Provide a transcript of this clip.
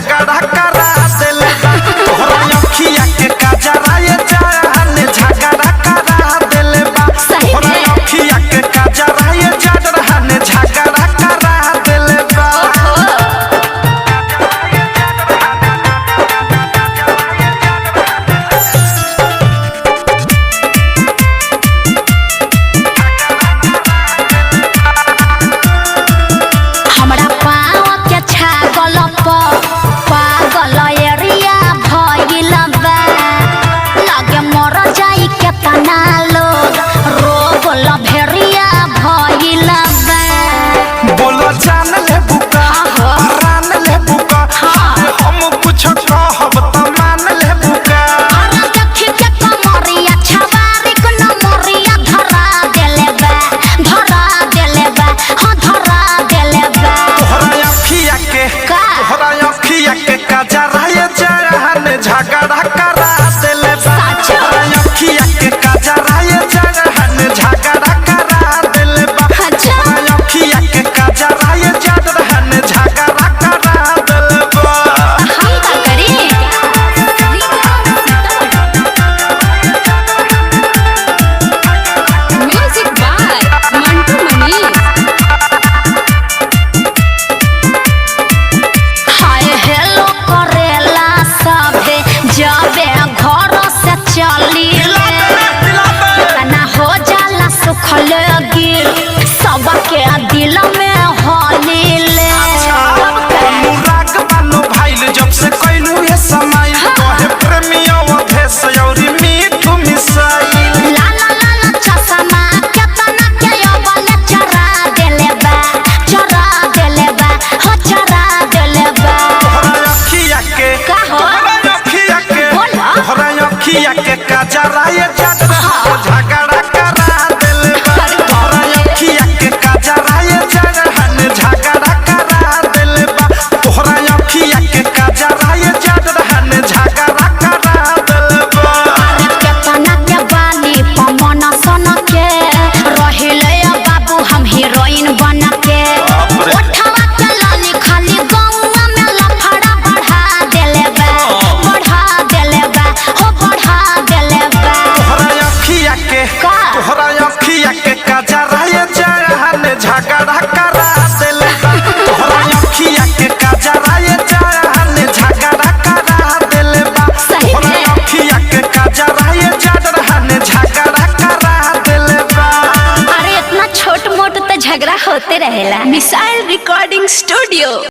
झगड़ा करा देले बा तोहरा अखिया के काजरा ये जान झगड़ा करा देले बा तोहरा अखिया के काजरा ये जान झगड़ा करा देले बा हमरा पाँव के छागल पागल एरिया भइल बा लगे मर जाई के तना लोग रोग लभेरिया भइल बा बोलो जान ले बुका प्राण ले बुका हम कुछ कहब त मान ले बुका अरे देखि के कमरिया छवारी को नमरिया धरा देले बा हाँ धरा देले बा तोहरा अखिया के काजरा ये जान झगड़ा करा देले बा तोहरा अखिया के काजरा ये जान झगड़ा करा देले बा तोहरा अखिया के काजरा ये जान झगड़ा करा देले बा हम का करी music by Mantu Manish hi hello करेला सभे जबे घर से चली तना हो जाला सुखल गिल सबके दिल में हलीले अनुराग बानो भाईल जब से कइलू ये समय तोहे प्रेमियों भेस औरी मीठू मिसाइल ला ला ला ला चश्मा केतना के अबले चरा देले बा हो चरा देले बा तोहरा अखिया के का हो? बोला। तोहरा अखिया के काजरा ये जान झगड़ा करा देले बा तोहरा अखिया के काजरा ये जान झगड़ा करा देले बा तोहरा अखिया के काजरा ये जान झगड़ा करा देले बा अरे केतना के बाली पमन सन के रहिले बाबू हम हीरोइन बन के उठवा के लाली खाली गौवा में लफड़ा बढ़ा देले बा हो बढ़ा देले बा तोहरा अखिया के का? तोहरा अखिया के काजरा ये जान झगड़ा करा देले बा तोहरा अखिया के काजरा ये जान झगड़ा करा देले बा सही तोहरा में? अखिया के काजरा ये जान झगड़ा करा देले बा अरे इतना छोट मोट तो झगड़ा होते रहेला मिसाइल रिकॉर्डिंग स्टूडियो।